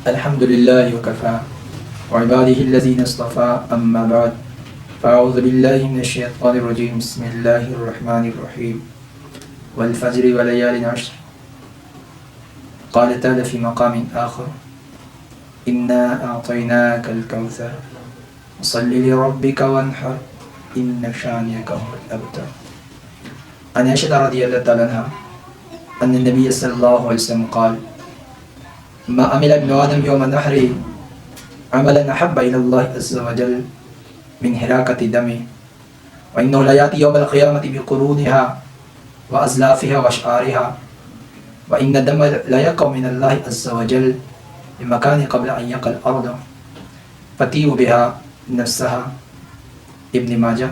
الحمد لله وكفى وعباده الذين اصطفى أما بعد فأعوذ بالله من الشيطان الرجيم بسم الله الرحمن الرحيم والفجر وليال عشر قال تعالى في مقام آخر إنا أعطيناك الكوثر صل لربك وانحر إن شانئك هو الأبتر. عن عائشة رضي الله تعالى عنها أن النبي صلى الله عليه وسلم قال ما عمل ابن آدم يوم النحر عملا أحب إلى الله عز وجل من حراقة دمه وإنه لا يأتي يوم القيامة بقرونها وأزلافها وأشعارها وإن الدم لا يقع من الله عز وجل بمكان قبل أن يقع الأرض فتيء بها نفسها. ابن ماجہ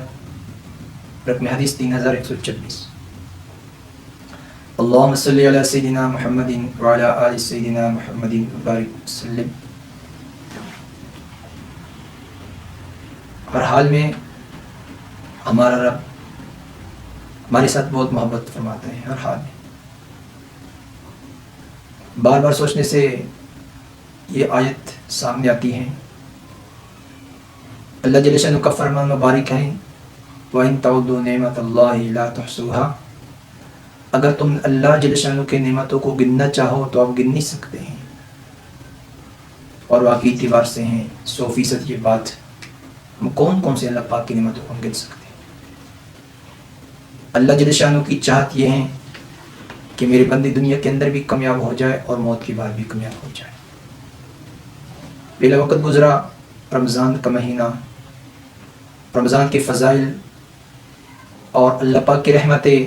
رقم حدیث 3126. اللهم صل على سيدنا محمد وعلى آل سيدنا محمد وبارك وسلم. ہر حال میں ہمارا رب ہمارے ساتھ بہت محبت فرماتا ہے. ہر حال میں بار بار سوچنے سے یہ آیت سامنے آتی ہے. اللہ جل شانہ کا فرمان مبارک ہے وَإِن تَعُدُّوا نِعْمَةَ اللَّهِ لَا تُحْصُوهَا. اگر تم اللہ جل شانہ کے نعمتوں کو گننا چاہو تو آپ گن نہیں سکتے ہیں. اور واقعی اعتبار سے ہیں 100% یہ بات. ہم کون کون سے اللہ پاک کی نعمتوں کو ہم گن سکتے ہیں. اللہ جل شانہ کی چاہت یہ ہے کہ میرے بندے دنیا کے اندر بھی کامیاب ہو جائے اور موت کے بعد بھی کامیاب ہو جائے. پہلا وقت گزرا رمضان کا مہینہ، رمضان کے فضائل اور اللہ پاک کی رحمتیں.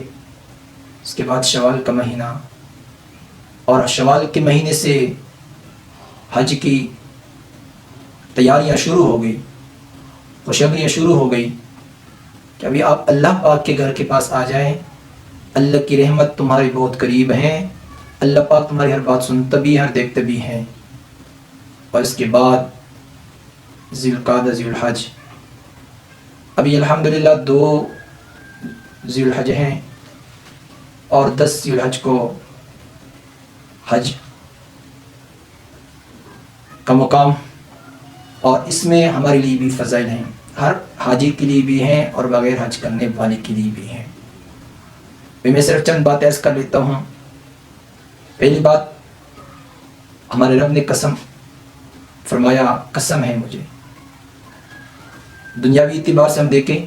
اس کے بعد شوال کا مہینہ، اور شوال کے مہینے سے حج کی تیاریاں شروع ہو گئی، خوشخبریاں شروع ہو گئی کہ ابھی آپ اللہ پاک کے گھر کے پاس آ جائیں. اللہ کی رحمت تمہارے بہت قریب ہیں. اللہ پاک تمہاری ہر بات سنتا بھی ہے، ہر دیکھتا بھی ہے. اور اس کے بعد ذی القعدہ ذی الحج. ابھی الحمدللہ 2 ذی الحج ہیں اور 10 ذی الحج کو حج کا مقام، اور اس میں ہمارے لیے بھی فضائل ہیں. ہر حاجی کے لیے بھی ہیں اور بغیر حج کرنے والے کے لیے بھی ہیں. میں صرف چند باتیں عرض کر لیتا ہوں. پہلی بات، ہمارے رب نے قسم فرمایا، قسم ہے مجھے. دنیاوی اعتبار سے ہم دیکھیں،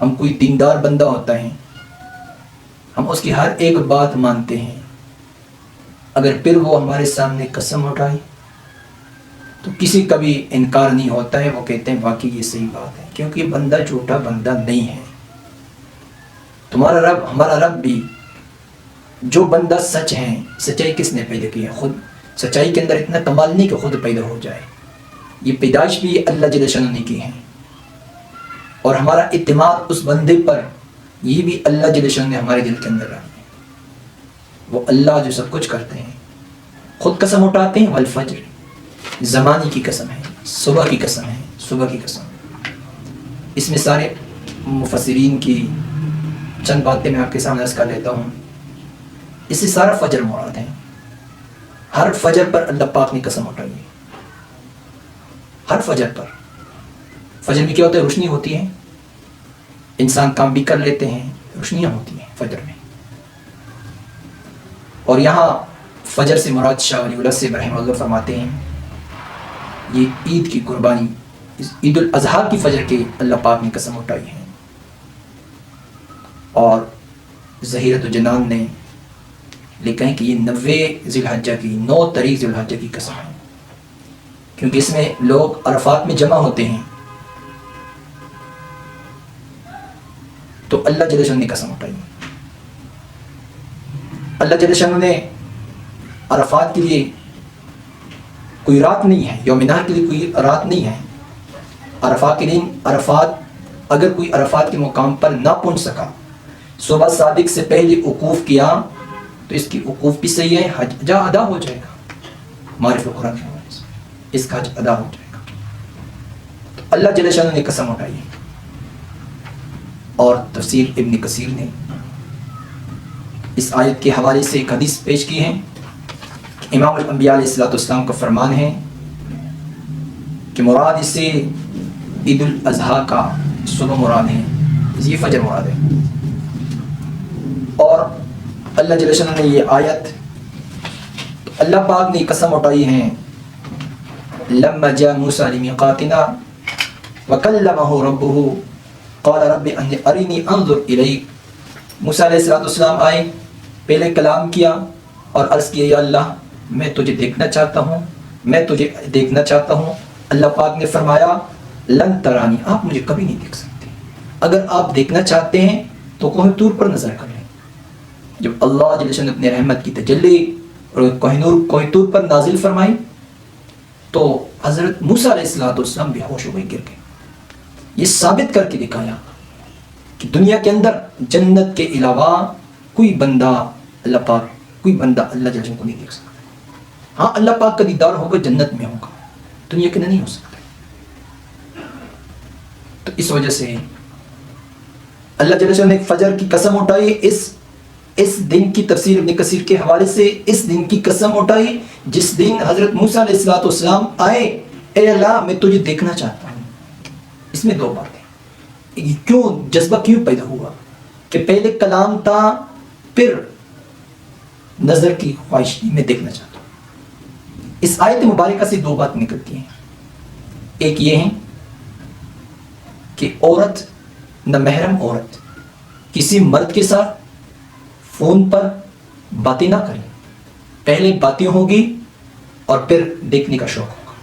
ہم کوئی دیندار بندہ ہوتا ہے، ہم اس کی ہر ایک بات مانتے ہیں. اگر پھر وہ ہمارے سامنے قسم اٹھائے تو کسی کا بھی انکار نہیں ہوتا ہے. وہ کہتے ہیں واقعی یہ صحیح بات ہے، کیونکہ یہ بندہ جھوٹا بندہ نہیں ہے. تمہارا رب، ہمارا رب بھی، جو بندہ سچ ہے، سچائی کس نے پیدا کی ہے؟ خود. سچائی کے اندر اتنا کمال نہیں کہ خود پیدا ہو جائے، یہ پیدائش بھی اللہ جل شانہ نے کی ہے. اور ہمارا اعتماد اس بندے پر، یہ بھی اللہ جل شانہ نے ہمارے دل کے اندر رکھا ہے. وہ اللہ جو سب کچھ کرتے ہیں. خود قسم اٹھاتے ہیں والفجر، زمانے کی قسم ہے، صبح کی قسم ہے، صبح کی قسم. اس میں سارے مفسرین کی چند باتیں میں آپ کے سامنے عرض کر لیتا ہوں. اس سے سارا فجر مراد ہے. ہر فجر پر اللہ پاک نے قسم اٹھائی ہے. ہر فجر پر. فجر میں کیا ہوتا ہے؟ روشنی ہوتی ہے، انسان کام بھی کر لیتے ہیں، روشنیاں ہوتی ہیں فجر میں. اور یہاں فجر سے مراد شاہ ولی اللہ سے رحمہ اللہ فرماتے ہیں یہ عید کی قربانی، عید الاضحیٰ کی فجر کے اللہ پاک نے قسم اٹھائی ہے. اور ظہیرۃ الجنان نے لکھا ہے کہ یہ 90 ذی الحجہ کی، 9 تاریخ ذی الحجہ کی قسم ہے، کیونکہ اس میں لوگ عرفات میں جمع ہوتے ہیں. تو اللہ جل شانہ نے قسم اٹھائی. اللہ جل شانہ نے عرفات کے لیے کوئی رات نہیں ہے، یوم نحر کے لیے کوئی رات نہیں ہے. عرفات کے دن، عرفات اگر کوئی عرفات کے مقام پر نہ پہنچ سکا، صبح صادق سے پہلے وقوف کیا تو اس کی وقوف بھی صحیح ہے، حج ادا ہو جائے گا. معرفت قرآن کی وجہ سے اس کا حج ادا ہو جائے گا. تو اللہ جل شانہ نے قسم اٹھائی ہے. اور تفسیر ابن کثیر نے اس آیت کے حوالے سے ایک حدیث پیش کی ہے امام الانبیاء علیہ السلام کا فرمان ہے کہ مراد اس سے عید الاضحیٰ کا صبح مراد ہے، یہ فجر مراد ہے۔ اور اللہ جل شانہ نے یہ آیت، اللہ پاک نے قسم اٹھائی ہے، لما جاء موسیٰ لمیقاتنا وکلمہ ربہ قال رب ارنی انظر الیک۔ موسیٰ علیہ السلام آئے، پہلے کلام کیا اور عرض کیا یا اللہ میں تجھے دیکھنا چاہتا ہوں، میں تجھے دیکھنا چاہتا ہوں۔ اللہ پاک نے فرمایا لن ترانی، آپ مجھے کبھی نہیں دیکھ سکتے، اگر آپ دیکھنا چاہتے ہیں تو کوہ طور پر نظر کر لیں۔ جب اللہ جل شانہ اپنے رحمت کی تجلی اور کوہ طور پر نازل فرمائی تو حضرت موسیٰ علیہ السلام بے ہوش ہو گئے، گر گئے۔ یہ ثابت کر کے دکھایا کہ دنیا کے اندر جنت کے علاوہ کوئی بندہ اللہ پاک، کوئی بندہ اللہ جل شانہ کو نہیں دیکھ سکتا۔ ہاں اللہ پاک کا دیدار ہوگا جنت میں ہوگا، دنیا کے اندر نہیں ہو سکتا۔ تو اس وجہ سے اللہ جل شانہ نے فجر کی قسم اٹھائی، اس دن کی تفسیر ابن کثیر کے حوالے سے اس دن کی قسم اٹھائی جس دن حضرت موسیٰ علیہ السلام آئے، اے اللہ میں تجھے دیکھنا چاہتا ہوں۔ اس میں دو باتیں، کیوں جذبہ کیوں پیدا ہوا کہ پہلے کلام تھا، پھر نظر کی خواہش تھی، میں دیکھنا چاہتا ہوں۔ اس آیت مبارکہ سے دو بات نکلتی ہیں، ایک یہ ہے کہ عورت، نہ محرم عورت کسی مرد کے ساتھ فون پر باتیں نہ کریں، پہلے باتیں ہوگی اور پھر دیکھنے کا شوق ہوگا۔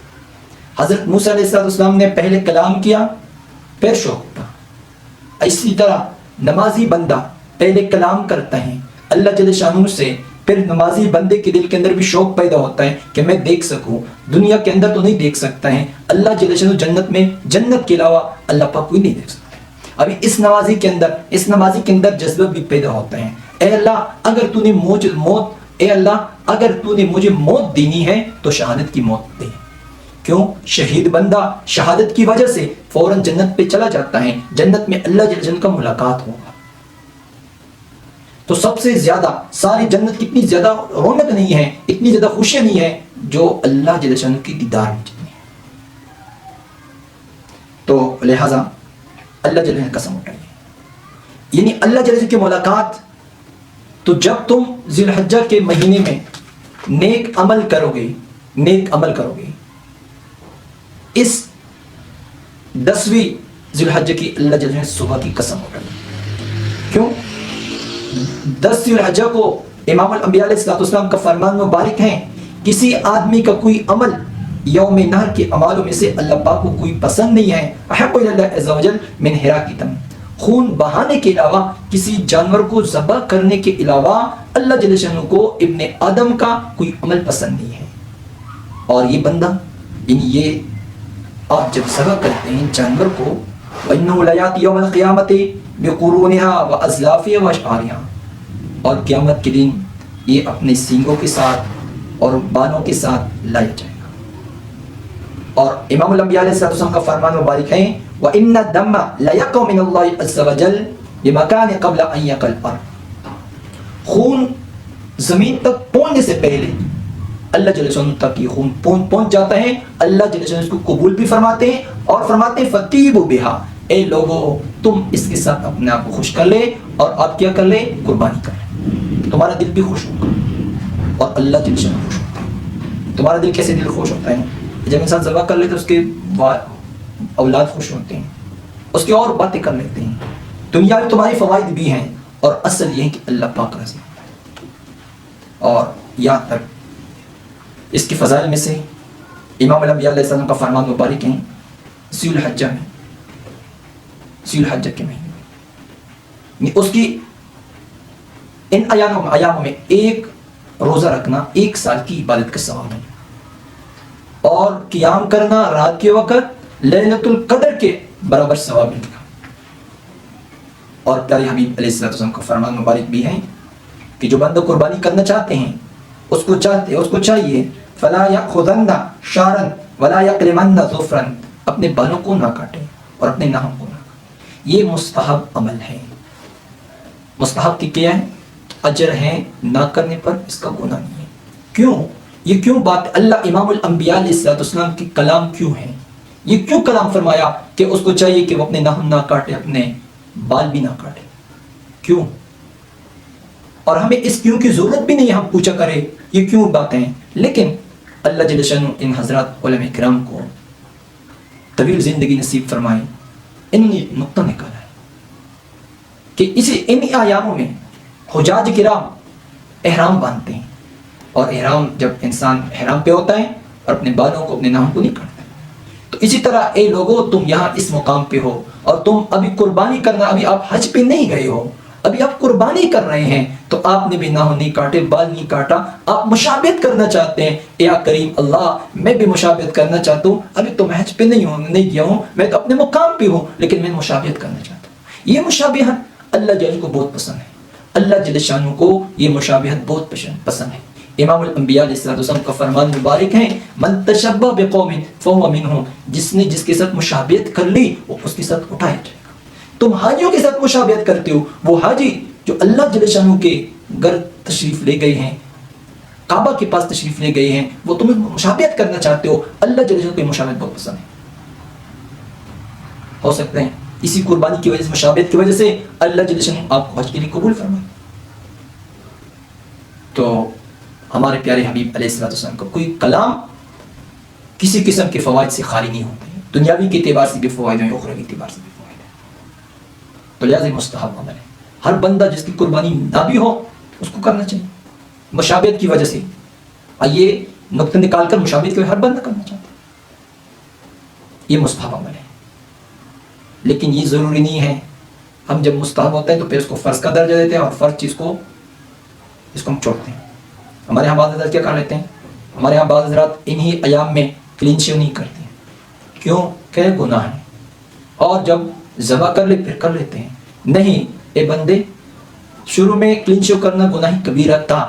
حضرت موسیٰ علیہ السلام نے پہلے کلام کیا پھر شوق اٹھا۔ اسی طرح نمازی بندہ پہلے کلام کرتا ہے اللہ جل شانہ سے، پھر نمازی بندے کے دل کے اندر بھی شوق پیدا ہوتا ہے کہ میں دیکھ سکوں، دنیا کے اندر تو نہیں دیکھ سکتا ہے، اللہ جل شانہ جنت میں، جنت کے علاوہ اللہ پاک کوئی نہیں دیکھ سکتا ہے۔ ابھی اس نمازی کے اندر جذبہ بھی پیدا ہوتا ہے، اے اللہ اگر تو نے اے اللہ اگر تو نے مجھے موت دینی ہے تو شہادت کی موت دے۔ کیوں؟ شہید بندہ شہادت کی وجہ سے فوراً جنت پہ چلا جاتا ہے، جنت میں اللہ جل جلالہ کا ملاقات ہوگا۔ تو سب سے زیادہ ساری جنت کی اتنی زیادہ رونق نہیں ہے، اتنی زیادہ خوشی نہیں ہے جو اللہ جل جلالہ کی دیدار میں جتنی ہے۔ تو لہٰذا اللہ جل جلالہ قسم اٹھائیے، یعنی اللہ جل جلالہ کی ملاقات، تو جب تم ذی الحجہ کے مہینے میں نیک عمل کرو گے، اس 10ویں ذی الحجہ کی اللہ جل جلالہ صبح کی قسم اٹھائیے۔ کیوں؟ 10 ذی الحجہ کو امام الانبیاء علیہ السلام کا فرمان مبارک ہے، کسی آدمی کا کوئی عمل یوم نحر کے اعمالوں میں سے اللہ پاک کو کوئی پسند نہیں ہے، احب الی اللہ عز وجل من حراق دم، خون بہانے کے علاوہ، کسی جانور کو ذبح کرنے کے علاوہ اللہ جل شانہ کو ابن آدم کا کوئی عمل پسند نہیں ہے۔ اور یہ بندہ، یعنی یہ آپ جب ذبح کرتے ہیں جانور کو، وَإِنَّهُ لَيَأْتِي يَوْمَ الْقِيَامَةِ بِقُرُونِهَا وَأَزْلَافِهَا وَأَشْعَارِهَا، اور قیامت کے دن یہ اپنے سینگوں کے ساتھ اور بالوں کے ساتھ لایا جائے گا۔ اور امام الانبیاء علیہ السلام کا فرمان مبارک ہے، وَإِنَّ الدَّمَّ لَيَقْعُ مِنَ اللَّهِ عَزَّ وَجَلَّ بِمَكَانٍ قَبْلَ أَن يَقَعَ الْأَرْضُ، خون زمین تک پہنچنے سے پہلے اللہ جل شانہ تک یہ خون پہنچ جاتا ہے، اللہ جل شانہ اس کو قبول بھی فرماتے ہیں اور فرماتے ہیں فَطِيبُوا بِهَا، اے لوگو تم اس کے ساتھ اپنے آپ کو خوش کر لے اور آپ کیا کر لے، قربانی کر لے، تمہارا دل بھی خوش ہوگا اور اللہ جل شانہ خوش ہوتا ہے۔ تمہارا دل کیسے دل خوش ہوتا ہے؟ جب انسان ذبح کر لے تو اس کے اولاد خوش ہوتے ہیں، اس کی اور باتیں کر لیتے ہیں، دنیا میں تمہاری فوائد بھی ہیں، اور اصل یہ ہے کہ اللہ پاک راضی ہوتا ہے۔ اور یہاں تک اس کی فضائل میں سے امام الانبیاء علیہ السلام کا فرمان مبارک ہے، ذی الحجہ کے مہینے میں اس کی ان ایاموں میں ایک روزہ رکھنا 1 سال کی عبادت کا ثواب ہے، اور قیام کرنا رات کے وقت لیلۃ القدر کے برابر ثواب ملے گا۔ اور پیارے حبیب علیہ السلام کا فرمان مبارک بھی ہے کہ جو بندہ قربانی کرنا چاہتے ہیں اس کو چاہیے فلا یأخذن شعرا ولا یقلمن ظفرا، اپنے بالوں کو نہ کاٹیں اور اپنے ناخن کو نہ کاٹیں۔ یہ مستحب عمل ہے، مستحب کی کیا ہے؟ اجر ہے، نہ کرنے پر اس کا گناہ نہیں ہے۔ کیوں؟ یہ کیوں بات اللہ امام الانبیاء علیہ السلام کی کلام کیوں ہے؟ یہ کیوں کلام فرمایا کہ اس کو چاہیے کہ وہ اپنے ناخن نہ کاٹے، اپنے بال بھی نہ کاٹے؟ کیوں؟ اور ہمیں اس کیوں کی ضرورت بھی نہیں ہم پوچھا کرے یہ کیوں باتیں ہیں، لیکن اللہ جل شانہ ان حضرات علماء کرام کو طویل زندگی نصیب فرمائے، ان نے نقطہ نکالا ہے کہ ان ایاموں میں حجاج کرام احرام باندھتے ہیں، اور احرام جب انسان احرام پہ ہوتا ہے اور اپنے بالوں کو اپنے ناخن کو نہیں کاٹتا، تو اسی طرح اے لوگوں تم یہاں اس مقام پہ ہو اور تم ابھی قربانی کرنا، ابھی آپ حج پہ نہیں گئے ہو، ابھی آپ قربانی کر رہے ہیں، تو آپ نے بھی ناخن نہیں کاٹے، بال نہیں کاٹا، آپ مشابہت کرنا چاہتے ہیں، یا کریم اللہ میں بھی مشابہت کرنا چاہتا ہوں، ابھی تو میں حج پہ نہیں گیا ہوں، میں تو اپنے مقام پہ ہوں، لیکن میں مشابہت کرنا چاہتا ہوں۔ یہ مشابہت اللہ جل کو بہت پسند ہے، اللہ جل شانہ کو یہ مشابہت بہت پسند ہے۔ امام الانبیاء علیہ السلام کا فرمان مبارک ہے، من تشبہ بقوم فہو منہم، جس نے جس کے ساتھ مشابہت کر لی وہ اس کے ساتھ اٹھایا جائے گا۔ تم حاجیوں کے ساتھ مشابہت کرتے ہو، وہ حاجی جو اللہ جل شانہ کے گھر تشریف لے گئے ہیں، کعبہ کے پاس تشریف لے گئے ہیں، وہ تمہیں مشابہت کرنا چاہتے ہو، اللہ جل شانہ کو مشابہت بہت پسند ہے۔ ہو سکتے ہیں اسی قربانی کی وجہ سے، مشابہت کی وجہ سے اللہ جل شانہ آپ کو حج کے لیے قبول فرمائے۔ تو ہمارے پیارے حبیب علیہ السلام کا کوئی کلام کسی قسم کے فوائد سے خالی نہیں ہوتے ہیں، دنیاوی کے اعتبار سے بھی فوائد ہیں، اخروی کے اعتبار سے بھی فوائد ہیں۔ تو لہٰذا مستحب عمل ہے، ہر بندہ جس کی قربانی نہ بھی ہو اس کو کرنا چاہیے مشابہت کی وجہ سے۔ یہ نقطہ نکال کر مشابہت کی وجہ ہر بندہ کرنا چاہتا ہے، یہ مستحب عمل ہے، لیکن یہ ضروری نہیں ہے ہم جب مستحب ہوتا ہے تو پھر اس کو فرض کا درجہ دیتے ہیں، اور فرض چیز کو ہم چھوڑتے ہیں۔ ہمارے یہاں بعض حضرات کیا کر لیتے ہیں، ہمارے یہاں بعض حضرات انہی ایام میں کلین شیو نہیں کرتے ہیں، کیوں کہ گناہ ہے، اور جب ذبح کر لے پھر کر لیتے ہیں۔ نہیں اے بندے، شروع میں کلین شیو کرنا گناہ کبیرہ تھا،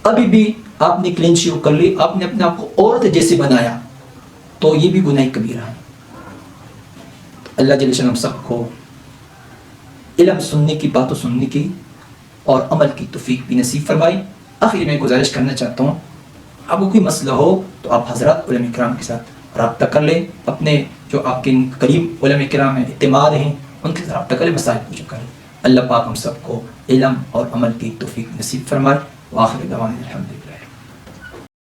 ابھی بھی آپ نے کلین شیو کر لی، آپ نے اپنے آپ کو عورت جیسے بنایا، تو یہ بھی گناہ کبیرہ ہے۔ اللہ جل شانہ ہم سب کو علم سننے کی، باتوں سننے کی اور عمل کی توفیق بھی نصیب فرمائی۔ آخر میں گزارش کرنا چاہتا ہوں، آپ کو کوئی مسئلہ ہو تو آپ حضرات علماء کرام کے ساتھ رابطہ کر لیں، اپنے جو آپ کے قریب علماء کرام ہیں، اعتماد ہیں، ان کے ساتھ رابطہ کر لیں، مسائل پوچھا کریں۔ اللہ پاک ہم سب کو علم اور عمل کی توفیق نصیب فرمائے۔ وآخر دعوانا الحمدللہ۔